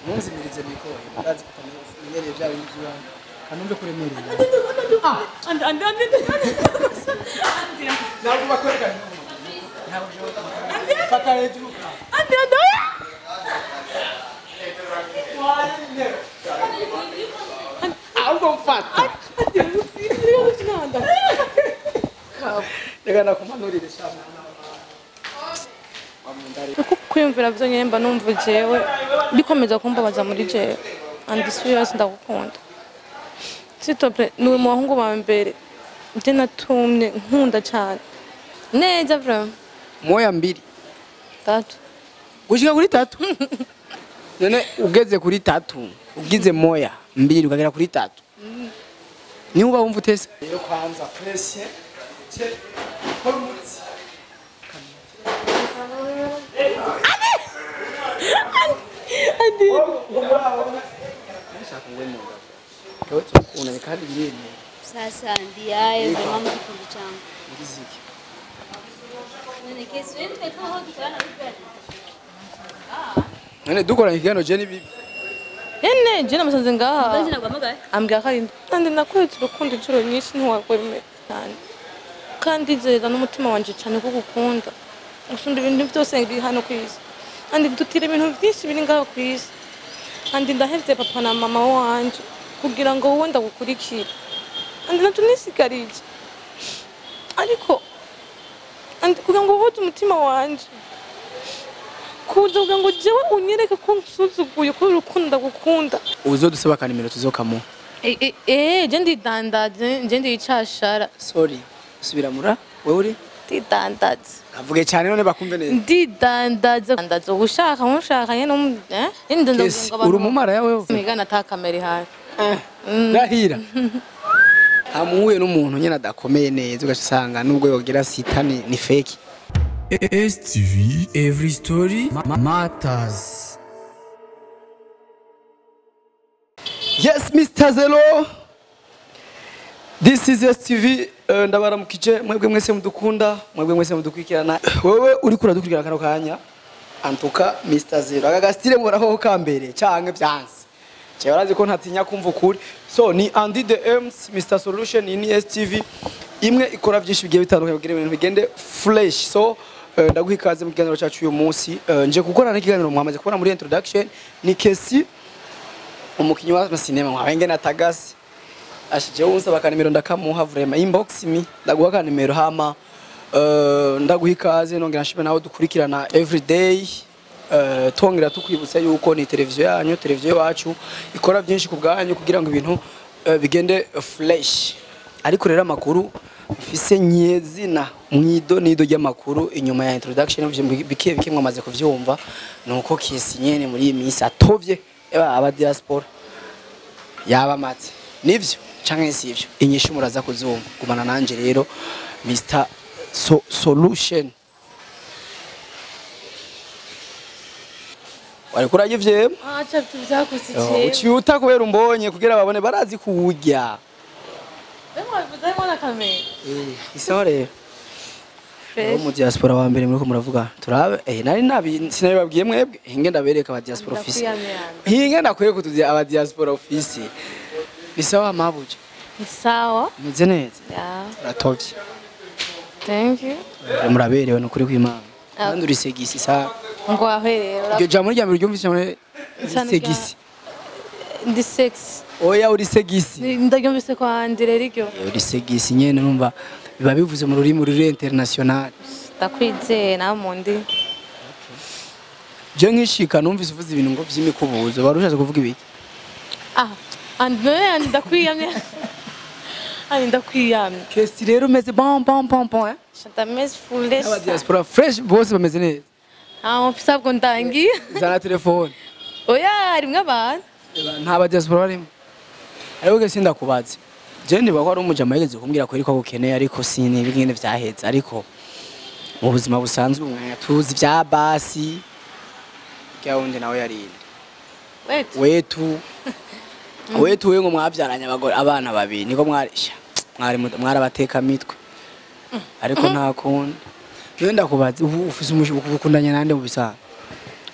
Munzimirize mikoye ndazi kumenyereye bya bintu by'abandi kanumve kuremereye ntabwo bakoreka ntabwo fata hejuru ahubwo mfata reka nakumanurire shamana kwiyumvira byo nyemba numva jewe bikomeza kumbabaza muri jewe and serious ndagukunda sitople ni umuhungu wa mbere nje natumye nkunda cyane neza vraiment moya mbiri 3 gushika kuri 3 none ugeze kuri 3 ugize moya mbiri ukagera kuri 3 ni uba wumva utese yo kwanza presse che hormutsi andi una kandi yene Sasa ndiye ndio mama kikundi changu. ngiziki Nene Kessi wewe utakaa kitana rubani. none dukora ikiganiro je ni bibi ene je namusanze ngaha Nje nagwamagaye. ambya kandi kandi nakwetse urukundo inshuro nyinshi ntiwakwemera cyane kandi nzeza n'umutima wanje cyane kugukunda usunda ibintu byose biri hano ku isi kandi dutira ibintu byinshi biri ngaho ku isi kandi ndahevye papa na mama wanje kugira ngo wowe ndagukurikira kandi natunisigariye ariko kandi kugira ngo wowe umutima wanje kuza kugira ngo jewe unyereke ko nsuzuguye ko urukundo ndagukunda uzodusaba ka nimero tuzokamu je ndidandaze je ndicashara sorry subira mura wewe uri ndidandaze avuge cyane none bakumve neza ndidandaze ndandaze ushaka ntushaka nyene Kessi uri umumara yawe migana atakamera ihari ndahira amuhuye n'umuntu nyene adakomeye neza ugasanga nubwo yogira sita ni fake STV every story matters. Yes Mr. Zelo, this is STV. Ndabaramukije mwebwe mwese mudukunda mwebwe mwese mudukwikirana wewe uri kuradukurikirana kano kanya antuka Mr. Zelo agastire muraho kambere canke byanse cyo barazi ko ntatinya kumva ukuri so ni Andy the M's Mr. Solution ni STV imwe ikora byinshi bigiye bitandukanye kugira ibintu bigende fresh so ndaguha ikaze mu kiganiro cyacu uyu munsi nje gukorana n'ikiganiro mwamaze kubona muri introduction ni Kessi umukinyi wa sinema mwabenge na Tagasi ashije unsaba ka nimero ndakamuha vraiment inbox mi ndaguha ka nimero hama ndaguha ikaze nongera nshime nawe dukurikirana every day twongera tukwibutsa yuko ni televiziyo yanyu televiziyo yacu ikora byinshi ku bwanyu kugira ngo ibintu bigende fresh ariko rero amakuru ufise nyezina mwido nido y'amakuru inyuma ya introduction bikiye bikimwe amaze kuvyumva nuko Kessi nyene muri iyi minsi atovye aba diaspora yaba matse nivyo canke sivyo inyishu muraza kuzumva gumana nanje rero Mr. Solution wari kurajye vyema acha tuzakusikiye uciuta kubera umbonye kugira babone barazi kuwurya Bemwa mwana kamera isaho rero mu diaspora wa mbere muriko muravuga turabe nari sinabibabwiye mwebwe hinge ndabereka aba diaspora office hinge nakwiye kutuzya aba diaspora office bisawa mabuje sawa meze neza ya ratovye thank you muraberewe no kuri kwimana kandi uri segisi sa ngo ahwerera iryo jambo ryambere ryumvise muri segisi ndi sex oya uri segisi ndagyumvise kwa Andre ryo uri segisi nyene numva biba bivuze mu rurimi ruri international ndakwizeye na mundi je nkishika numvise uvuze ibintu ngo vy'imikubuzo warushaje kuvuga ibiki Andre ndakwiyamye ndakwiyamye Kessi rero meze bon chanta mes fulles aba diaspora fresh bose bameze neza mfisa bwo ndangi zana telefone oya rimwe abantu nta ba diaspora barimo ariko Kessi ndakubaze je ndiba ko ari umujama yigeze kumbwira ko ariko gukeneye ariko sini ibingene vyaheze ariko mu buzima busanzwe tuzi vya basi cyawundi nawe yarinde wetu we ngo mwabyaranye abagore abana babiri niko mwari bateka mitwe ariko nta kundi niyo ndakubaza ufise ukundanye nande mu bisana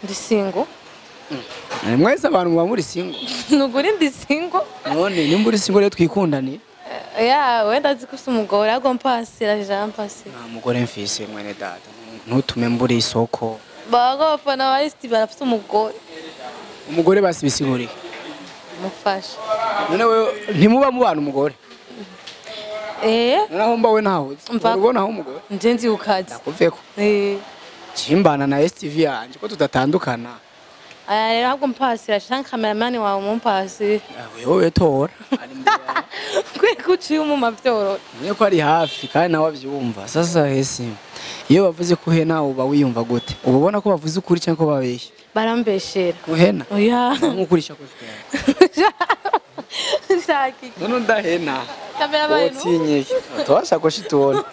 ndi single mwese abantu muba muri single nuguri ndi single none nimba uri single rero twikundane ya wenda zikusa umugore ago mpasira Jean Pasi nta mugore mfise mwene data ntutume mburi isoko bagofana bayisi barafite umugore basibisiguriye mufasha none wewe ntimuba mubana umugore naho mbawe ntaho ubona aho umugore nje nzi ukazi nakuveko chimbana na STV yanje ko tudatandukana aya rero ahubwo mpasira shanka cameraman wawe mumpasi wewe tora ari mbere kwe kuciye umuma byoro niyo ko ari hafi kandi nawe avyumva sasa hesi iyo bavuze ko hena uba wiyumva gute ubona ko bavuze ukuri cyangwa ko babeshya barambeshera uhena oya nkukurisha ko shaki none ndahena cameraman otinyeke twasha ko shitona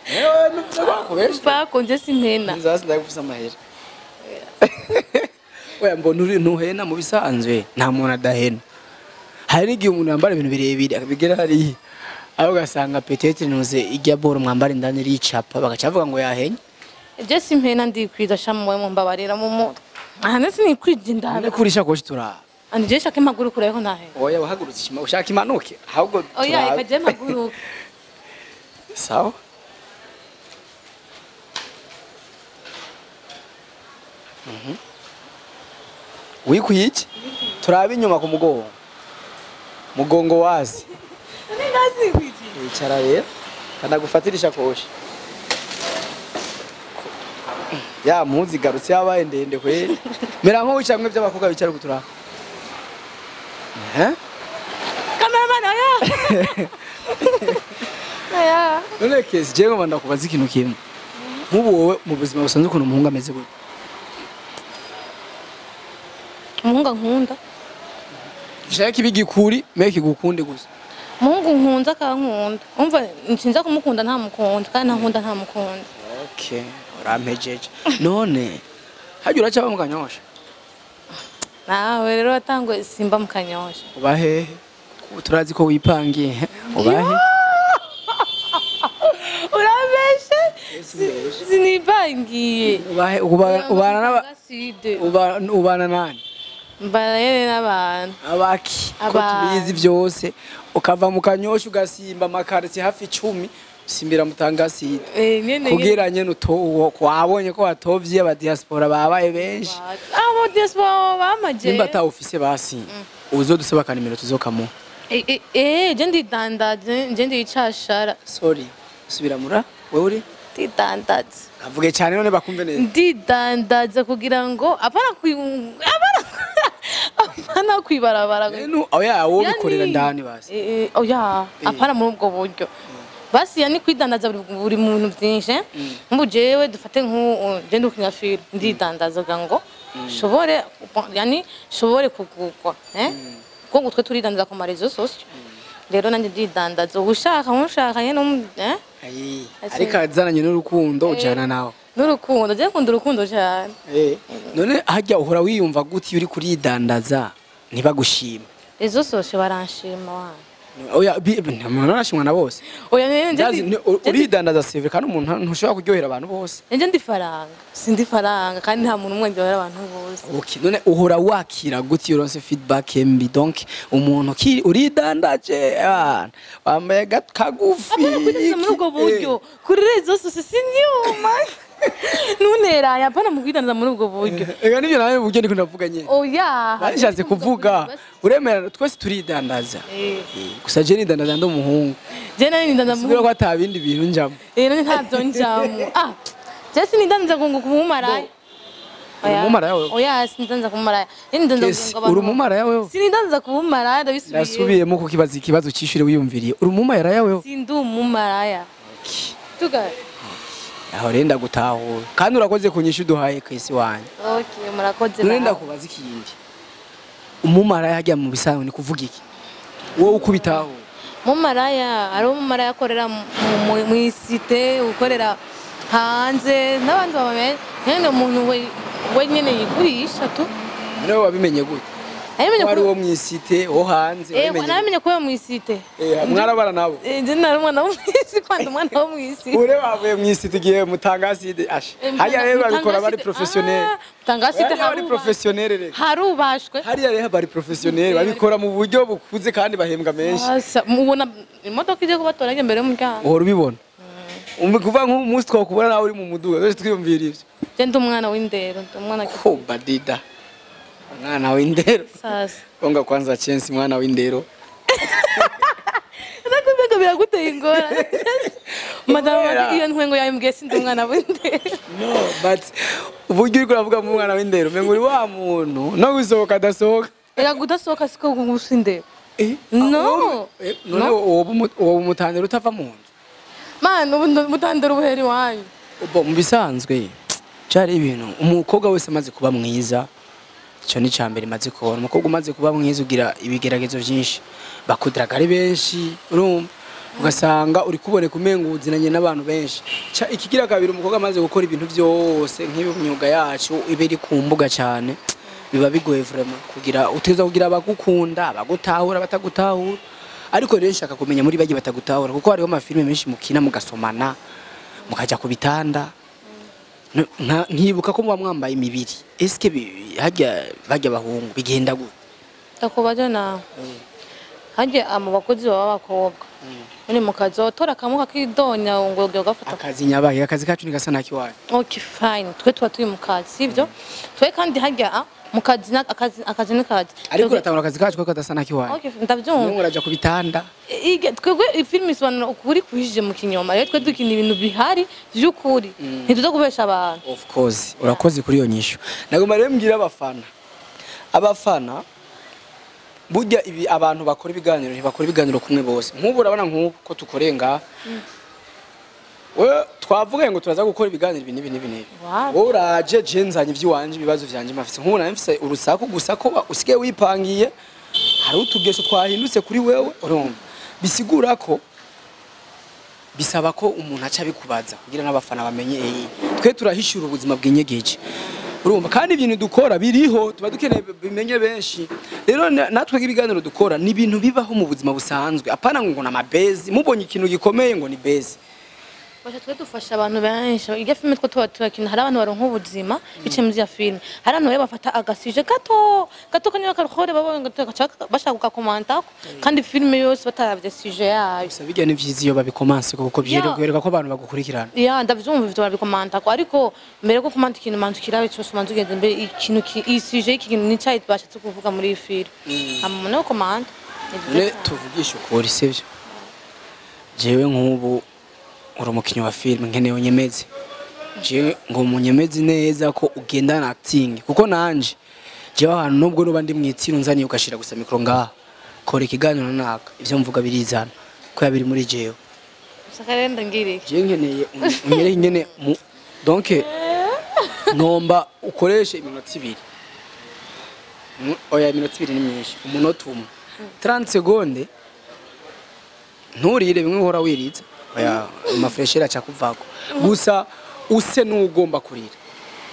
ewe nubakubesha bakonje simpena nzasi ndagufuza amahera oya mbona uri ntuhena mu bisanzwe nta muntu adahena hari n'igihe umuntu yambara ibintu birebire akabigera hariya aho ugasanga petete nuze ijya boro mwambara indani ricapa bagaca bavuga ngo yahenye je simpena ndikwiza shamwe mu mbabarira mu mutwe aha nese nikwije ndana kurisha ko shitura andi je shaka maguru kureho nahe oya wahagurutse ishima ushaka imanuke ahubwo oya ikaje maguru sawa wikuyiki turabe inyuma ku mugongo wazi wicara rero kanagufatirisha koshi ya muzi garutse yabaye ndende kweli mera nko wicamwe by'abakobwa bicara gutura cameraman aya none Kessi je ngo ndakubaza ikintu kimwe nk'ubu wowe mu buzima busanzwe ukuntu umuhungu ameze gute umuhungu nkunda gishaka ibigikuri meke gukunde gusa umuhungu nkunda akankunda umva nshinza kumukunda nta mukunda kandi ntankunda nta mukunda okay urampejeje none hajya uracaba mu kanyosha nawe rero watangwe simba mu kanyosha uba hehe turazi ko wipangiye ubahe urabeshe sinipangiye ubahe ubana nani mbarere n'abantu abaki ko tubizi byose ukava mu kanyosha ugasimba amakarti hafi 10 simbira mutangaside kugira nyene wabonye ko watovye aba diaspora babaye benshi abo diaspora bamaje nimba ta office basi uzodusaba kanimero tuzokamu je ndicashara sorry subira mura wewe uri ndidandaza avuge cyane none bakumve neza ndidandaza kugira ngo apana kwibarabara oya wowe bikorera ndani basi oya apana muri ubwo buryo basi yani kwidandaza buri muntu byinshi mbu jewe dufate je ndukina film ndidandaza ngo shobore yani shobore kugukwa ko gutwe turidandaza ku marezo sosyo rero nanje ndidandaza ushaka nyene ariko azananye n'urukundo ujana nawe n'urukundo je nkunda urukundo cyane none hajya uhora wiyumva guti uri kuridandaza ntibagushima ezo sosyo baranshima wana oya umuntu arashimwa na bose oya nje uridandaza seve kandi umuntu ntushobora kuryohera abantu bose nje ndi faranga sindi faranga kandi nta muntu umwe ndyohera abantu bose okay none uhora wakira guti uronse feedback mbi donc umuntu uridandaje wambaye kagufi muri ubwo buryo kuri rezo sose sinyuma nunera yapana mu kwidandaza muri ubwo buryo ega nibyo nawe buryo ndiko ndavuga nyene oya bashatse kuvuga uremera twese turidandaza gusa je nidandaza ndo muhungu je nani nidandaza muhungu ko atabindi bintu njamo nani ntabyo njamo je sinidandaza ngo kumaraya umumaraya wewe oya sinidandaza kumaraya nidandaza ngo uri umumaraya wewe sinidandaza kumaraya ndabisubiye nasubiyemo ko ikibazo cishire wiyumviriye uri umumaraya wewe sindi umumaraya tuga aho renda gutahura kandi urakoze kunyisha uduhaye Kessi wanje okay murakoze nenda kubaza ikindi umumaraya hajya mu bisanzwe ni kuvuga iki wowe ukubitaho umumaraya ari umumaraya akorera mu isite ukorera hanze n'abandi babamenye nyene umuntu we nyene yigurisha tu nawe wabimenye gute wari wo mwisite wo hanze namenye ko mwisite mwarabara nabo je nari umwana wo mwisite kwandi umwana wo mwisite ure bavuye mwisite giye mutangaside ashe hariya rero babikora bari professionnel mutangaside bari professionnel rero harubashwe hariya rero bari professionnel babikora mu buryo bukuze kandi bahembwa menshi mubona imodoka ije kubatora mbere y'umuryango uhora ubibona kuva nk'umunsi twakubona nawe uri mu muduga twese twiyumvira ivyo je ndi umwana w'indero ndi umwana ko badida mwana w'indero sasa onga kwanza chance mwana w'indero nakubega biraguteye ingora madame iyo ntwengo yawe mbwiye sindi umwana w'indero no but uburyo uri kuravuga mu mwana w'indero mengo uri wa muntu no gusohoka adasohoka gudasohoka siko gusindero no uwo mutandero utava mu nzu man umutandero ubuheri wayo ubo mu bisanzwe cyari ibintu umukobwa wese amaze kuba mwiza cyo ni cyambere maze kubona umukobwa umaze kuba mwiza ugira ibigeragezo byinshi bakudiraga ari benshi urumva ugasanga uri kuboneka umenguzinanye n'abantu benshi ikigira kabiri umukobwa amaze gukora ibintu byose nk'imyuga yacu ibiri ku mbuga cyane biba bigoye vraiment kugira uteza kugira abagukunda abagutahura batagutahura ariko rero nshaka kumenya muri bagiye batagutahura kuko hariho amafilme menshi mukina mugasomana mukajya ku bitanda nkibuka ko muba mwambaye imibiri eske hajya bahungu bigenda gute takubaje nawe hajya bakozi baba bakobwa muri mukazi otora kamuka kidonya ngo gafata akazi nyabaye akazi kacu ni gasa naki wayo okay fine twe tuba turi mukazi sivyo twe kandi hajya mukazi akazi n'akazi ariko uratangura akazi kacu ko kadasa naki wayo okay ndavyumva ngo uraja ku bitanda twebwe film isobanura ukuri kuhije mu kinyoma rero twe dukina ibintu bihari by'ukuri ntituza kubesha abantu of course urakoze kuri iyo nyisho nagomba rero mbwira abafana burya ibi abantu bakora ibiganiro ntibakora ibiganiro kumwe bose nk'ubu urabona nk'uko tukorenga we twavuga ngo turaza gukora ibiganiro ibi wowe uraje jenzanye iby'iwanje ibibazo byanje mafise nk'ubu namfise urusaku gusa ko usigaye wipangiye hari utugeso twahindutse kuri wewe urumva bisigura ko bisaba ko umuntu aca bikubaza kugira n'abafana bamenye twe turahishura ubuzima bw'inyegeje urumva kandi ibintu dukora biriho tuba dukeneye bimenye benshi rero natwe ibiganiro dukora ni ibintu bibaho mu buzima busanzwe apana ngo na mabezi mubonye ikintu gikomeye ngo ni bezi basha twe dufasha abantu benshi iyo filme two turakina hari abantu baronka ubuzima bice mu ya filme hari abantu bafata agasije gato kanya karkhore babonye bashaka gukomanta kandi filme yose bataravye sujet yayo gusa bijya ni vyizi yo babikomanse kuko byereka ko abantu bagukurikirana ndavyumva ivyo babikomanta ariko mbere ko komanta ikintu manzu kirabe cyose manzu ugeze mbere ikintu i sujet ikintu ni cyahita bashatse kuvuga muri film amone komanta ne tuvugisha ukuri sivyo jewe nk'ubu uri umukinnyi wa filime nkeneye unyemeze ngo umunyemeze neza ko ugendana acting kuko nanje jewe ahantu nubwo nuba ndi mwitsiro nzaniye ugashira gusa mikro ngaha kora ikiganiro naka ivyo mvuga birizana ko yabiri muri jewe sakarenda ngiri je nkeneye unyere nyene donc nomba ukoreshe iminota 2 oya iminota 2 ni myinshi umunota umwe 30 seconde nturire bimwe uhora wiriza oya amafreshera acha kuvako gusa use n'ugomba kurira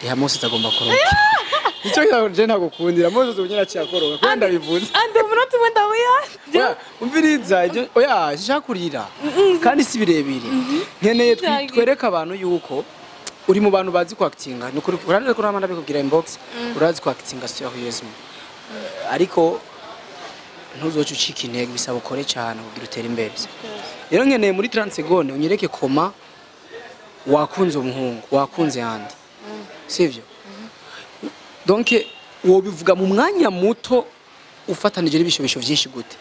ya mose tagomba koroka icyo je ntagukundira mose zunyira cyakoroka kwenda bivuze ande umunota umwe ndabuya umviriza oya shishakurira kandi si birebire nkeneye twereka abantu yuko uri mu bantu bazi ku actinga nukuri urandeze ko ramanda bikubwira inbox urazi ku actinga seriously ariko ntuzoca ucika intege bisaba ukore cyane kugira utere imbere rero nkeneye muri 30 seconde unyereke koma wakunze umuhungu wakunze yandi sivyo donc wo bivuga mu mwanya muto ufatanije n'ibishobisho byinshi gute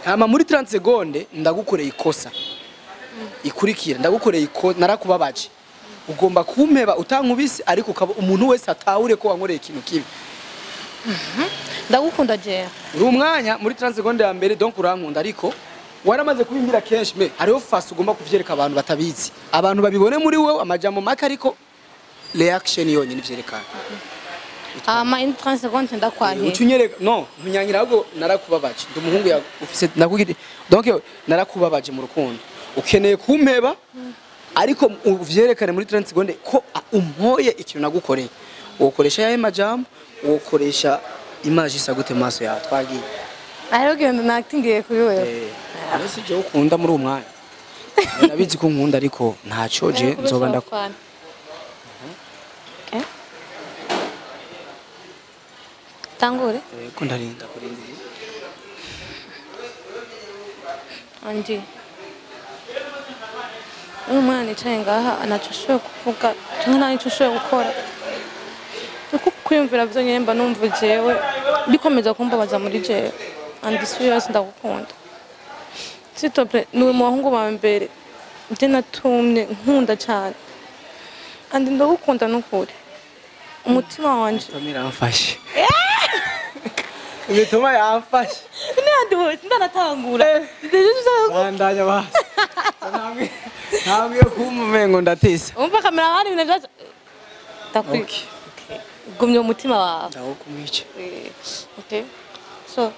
hama muri 30 seconde ndagukoreye ikosa ikurikira ndagukoreye narakubabaje ugomba kumpeba utankubise ariko ukaba umuntu wese atahure ko wankoreye ikintu kibi ndagukunda je uri umwanya muri 30 seconde ya mbere donc urankunda ariko waramaze kubimbira kenshi me hariho fast ugomba kuvyereka abantu batabizi abantu babibone muri wewe amajambo make ariko reaction yonyine ivyerekana in 30 secondes ndakwahe ucunyereka no ntunyanyira ahubwo narakubabaje ndumuhungu ya ufise nakugire donc narakubabaje mu rukundo ukeneye kumpeba ariko uvyerekane muri 30 seconde ko umpoye ikintu nagukoreye ukoresha yaye majambo ukoresha image isa gute mu maso yawe twagiye Ahero genda natingiye kuri wewe. mbese je ukunda muri uwo mwanya ndabizi ko nkunda ariko ntaco je nzoba ndakora Tangure. ko ndarinda kurindira Andi. Uyu mwana nicaye ngaha anacushoboye kuvuga cyangwa nta nicyo ushoboye gukora. Kuko kwiyumvira byo nyine mba numva jewe bikomeza kumbabaza muri jewe. Andi serious ndagukunda. Sitople ni mu bahungu ba mbere. Nje natumye nkunda cyane. Andi ndagukunda n'ukuri. Umutima wanje. Tomira amfashe. Imitoma yamfashe. Nandi wose ndanatangura. Bandanya basi. Ntabwo kumumengo ndatese. Umva kamera hari ibintu byacu. Takwi. Okay. Gumye umutima wawe. Ndaho kumwica. Okay. So.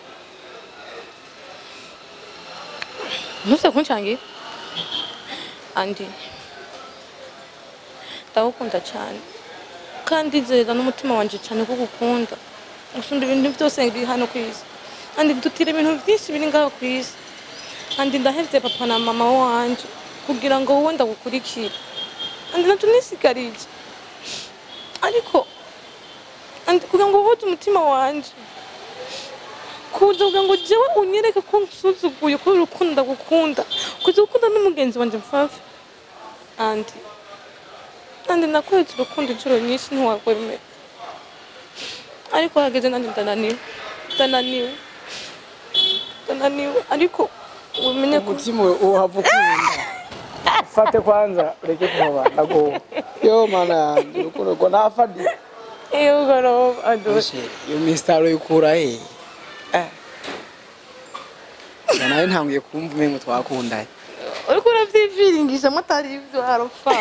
Nuse kunchangi. Andi. Ndagukunda cyane. Kandi nzeza n'umutima wanje cyane kugukunda. Usunda ibintu byose biri hano kwisi. Andi dutira ibintu byinshi biri ngaho kwisi. Andi ndahevye papa na mama wanje kugira ngo wowe ndagukurikira. Andi natunisigariye. Ariko andi kugira ngo wowe umutima wanje. Kugira ngo jewe unyereke ko nsuzuguye ko urukunda gukunda. Kugira ukunda n'umugenzi wanje mfafi. Andi nakwetse urukundo inshuro nyinshi ntiwakwemera. Ariko hageze nandi ndananiwe ariko umenye ko umutima uhavukunda fate kwanza ureke kuba ndago yo mana urukundo ngo nafadi iyo garo adoshe yo mistaro yukura nawe ntangiye kumva umenye twakundanye uriko uravyiviringisha mutari ivyo harofa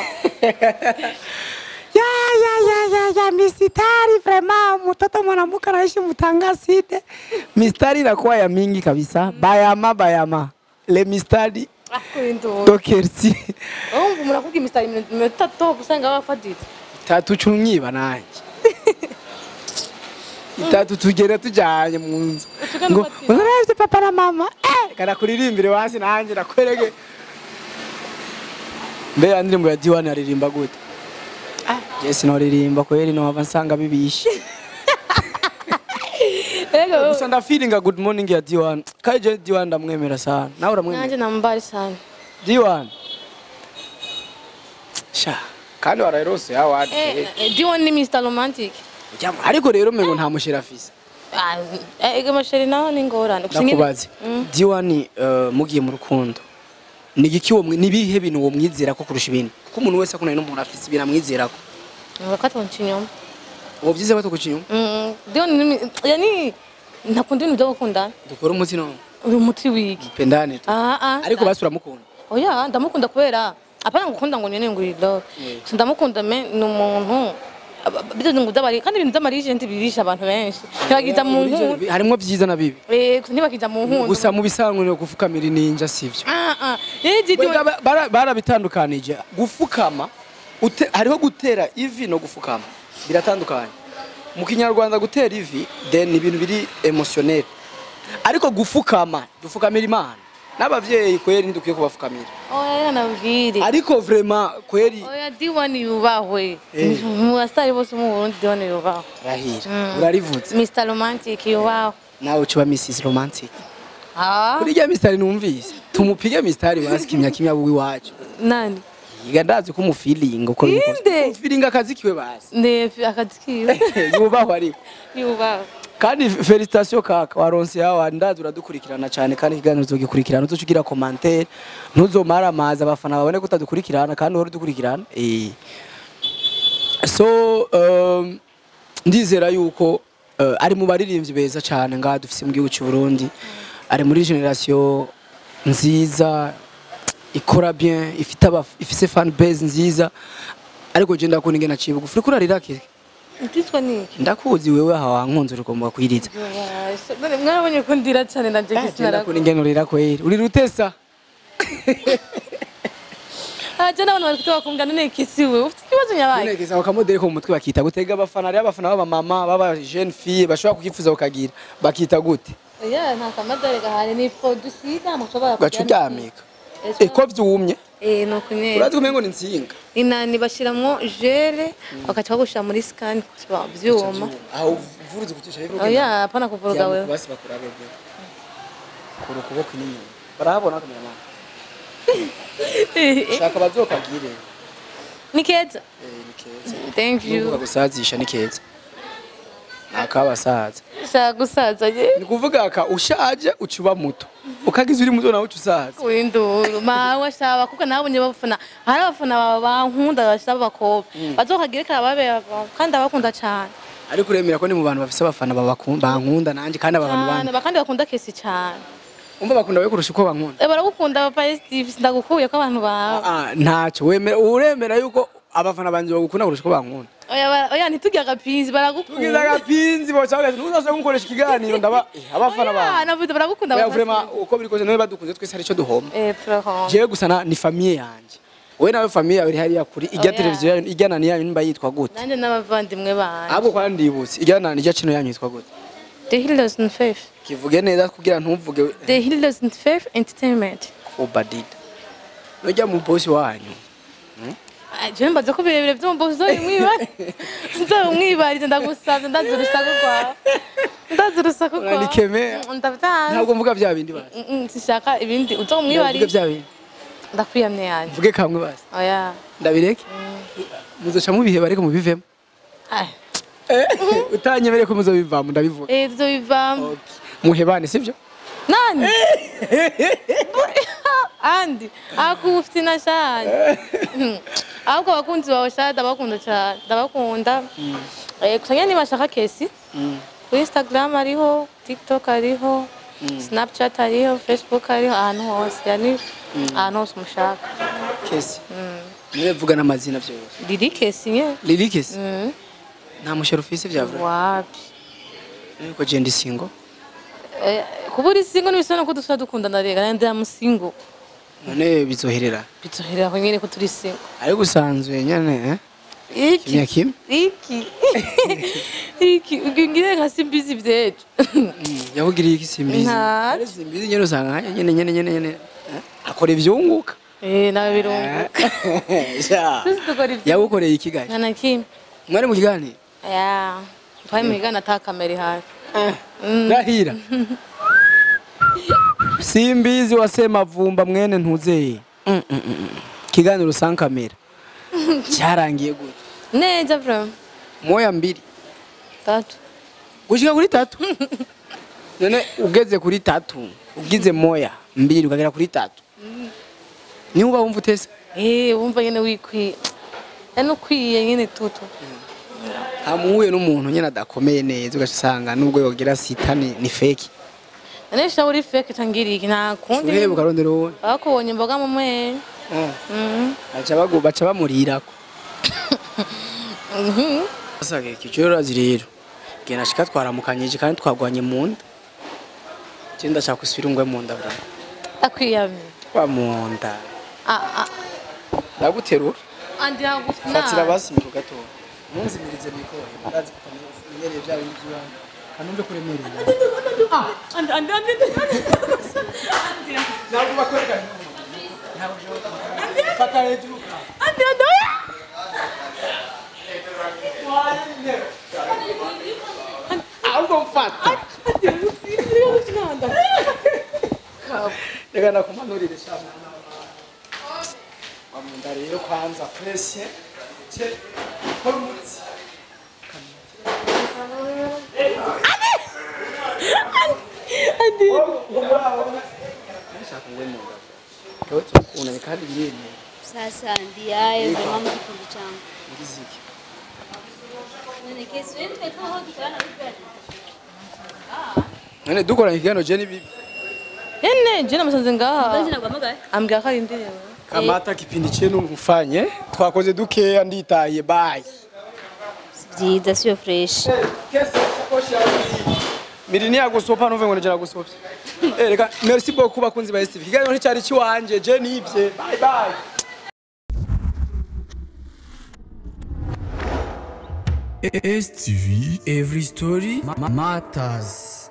ya mistari vraiment mtoto mwanamke anaishi mtangaside mistari inakuwa ya mingi kabisa bayama le mistari akuindo Kessi umva murakubwira mistari mitatu usanga bafaditse tatu cunyiba nanje itatu tugere tujanye mu nzu ngo unaravye papa na mama kana kuririmbire wasi nanje nakwerege mbe andrimbo ya diwani aririmba gute Yes noririmba kweli no avansanga bibishe ego gusa nda feeling a good morning ya Diwan kaje Diwan ndamwemera sana nawe uramwemera nanje nambari sana Diwan sha kandi warayirose award Diwan ni Mr Romantic ariko rero mengo nta mushira afise ego masheri naho ni ngorane ndakubaze Diwan mugiye mu rukundo nigiki wo nibihe bintu wo mwizera ko kurusha ibintu kuko umuntu wese akuna n'umuntu afise ibintu amwizera ko wakati wanchinyoma wovyize bato kuchinyoma Diwan yani ntakunda ibintu byo gukunda dukora umuti no uri muti wiki pendane tu ariko basura mukunda oya ndamukunda kubera apana ngukunda ngo nyene ngo ilo ndamukunda me numuntu bizo ngo dabari kandi ibintu by'amarije ntibirisha abantu benshi ntibagiza mu nkuru harimo byiza na bibi ntibagiza mu nkuru gusa mu bisanzwe gufukamira ninja sivyo barabitandukanije gufukama hariho gutera ivi no gufukama biratandukanye mu kinyarwanda gutera ivi then ibintu biri emotionnel ariko gufukama dufukamira Imana n'abavyeyi kweri ndukwiye kubafukamira oya nabwire ariko vraiment kweri oya Diwan yubahwe mu astari bose mu Burundi Diwan yubahwe rahira urarivuze Mr Romantic yubahwe nawe uciba Mrs Romantic kuri ya Mr numvise tumupige Mr wasikimya kimya buwi wacu nani yiga ndazi ko mu feeling uko feeling akazi kiwe basi ndefi akazi kiwe yubahwe ariko yubahwe kandi felicitation kaka waronse yawe ndazi uradukurikirana cyane kandi ikiganiro uzogikurikirana uzocugira commentaire ntuzomara amazi abafana babone kutadukurikirana kandi uhora dukurikirana so ndizera yuko ari mu baririmbyi beza cyane ngaha dufise mu gihugu cy'u Burundi ari muri generation nziza ikora bien ifise fan base nziza ariko je ndakunda ingena cibugu furi kurarira kike Nditwa niki? Ndakuzi wewe hawa nkonzo ugomba kwiriza. None mwarabonye ko ndira cyane nanje Kessi Ndakunda ingeno rira kweri. Uri rutesa. aje n'abantu bari kutoba kumbwa none Kessi we ufite ikibazo nyabaye none Kessi akamodere ko mu mutwe bakita gutega abafana ari abafana baba mama baba jeune fille bashobora kukifuza ukagira bakita gute oya nta kamadare gahari ni produit mushobora gacuryamika eko vyumye no kunye urazi kumengo ni nsinga inani bashiramo gel bakaca bagushira muri scan byuma aho vuruze kutisha hivyo oya hapana kuvuruga wewe basi bakurabe kuru kuboko n'inyuma barabona kamera mama shaka bazokagire ni keza ni keza thank you gusazisha ni keza akabasaza shaka gusaza je ni kuvuga aka ushaje ucuba muto ukagize uri muto nawe ucusaza winduru mawe shaba kuko nabonye bafana hari abafana bankunda bashaba bakobwa bazokagire karababe kandi abakunda cyane ariko uremera ko ni mu bantu bafise abafana bankunda nanje kandi abantu bakandi bakunda Kessi cyane umva bakunda we kurusha uko bankunda baragukunda papa Steve ndagukuye ko abantu bawe ntacyo uremera yuko abafana banje bagukunda kurusha uko bankunda oya ntitujya agapinzi baragukunda tugize agapinzi bo cyangwa ntuzase gukoresha ikiganiro ndaba abafana bawe navuze baragukunda oya vrema uko biri koze nawe badukunze twese hari cyo duhoma turahoma jewe gusa ni famille yanje we nawe famille yawe hariya kuri ijya televiziyo yanyu ijya nani yanyu nimba yitwa gute nanje n'abavandimwe banje ahubwo kwa ndibutse ijya nani ijya kino yanyu yitwa gute The Healers and Faith kivuge neza kugira ntuvuge The Healers and Faith Entertainment obadida nujya mu boss wanyu je mbaze ko birebire byo mu boss mwibari nzamwibarize ndagusavye ndazurusaga kwa ndazurusaga kwa nikemera ndavyaza ntabwo mvuga bya bindi basi sishaka ibindi uzomwibari bya bindi ndakwiyamye yanje mvuge kamwe basi oya ndabireke muzoca mubihe bariko mubivemo utanyemere ko muzobivamo ndabivuga tuzobivamo muhebane sivyo nani andi akufite na cyane ahubwo abakunzi bawe cyane ndabakunda cyane ndabakunda kusanya niba bashaka Kessi kuri Instagram ariho TikTok ariho Snapchat ariho Facebook ariho ahantu hose yani ahantu hose mushaka Kessi nirevuga n'amazina byose Lili Kessi nye Lili Kessi nta mushero ufise vyavura wapi niko je ndi single kuburi single nibisana ko dusa dukundana rega ndi amusingle none bizoherera ko nyene ko turi single ari gusanzwe nyane iki ugingire nka simbizi vyejo yahugiriye iki simbizi ari simbizi nyene usanga nyene akora ivyunguka nawe birunguka yagukoreye ikigali nana kim mwari mu kiganiro twari mu kiganiro ata kamera ihari rahira simbizi wasema vumba mwene ntuzeye kiganiro sans kamera cyarangiye gute neza vraiment moya mbiri tatu gushika kuri tatu none ugeze kuri tatu ugize moya mbiri ukagera kuri tatu ni uba wumva utese wumva nyene wikwiye yani ukwiye nyene tutu hamuhuye n'umuntu nyene adakomeye neza ugasanga nubwo yogira sita ni fake anesha uri fake tangiriki nta kundi urebe ukarondera uwo bakubonye imboga mu mwe baca bamurirako asage kicoro rero gena shika twaramukanyije kandi twagwanye mu nda cyenda shaka usubira ngwe mu nda bra akwiyamye kwa mu nda ndaguterura andi agufina fatira basi mu gato munzimirize mikoro ndazi kumenyereye bya bintu bya kanumve kuremerera andi ntabwo bakwereka ntabwo fata hejuru andi ahubwo mfata reka nakumanurire shama amunda rero kwanza presse cye korumutsi andi nshaka ngwe mu ngabo unane kandi birene Sasa ndiye mama kikundi changu. ngiziki None Kessi wewe tweka aho dutana bibera. none dukora ikiganiro je ni bibi je namusanze ngaha Nje nagwamagaye. ambwira ko ari indirimbo kamata kipindi cye n'umufanye twakoze dukeya nditaye bye Byiza sio fresh. Mirini yagusopa nuve ngo njera gusopya reka merci beaucoup bakunzi ba STV kiganiro cyari kiwanje je nibye bye bye STV, every story matters.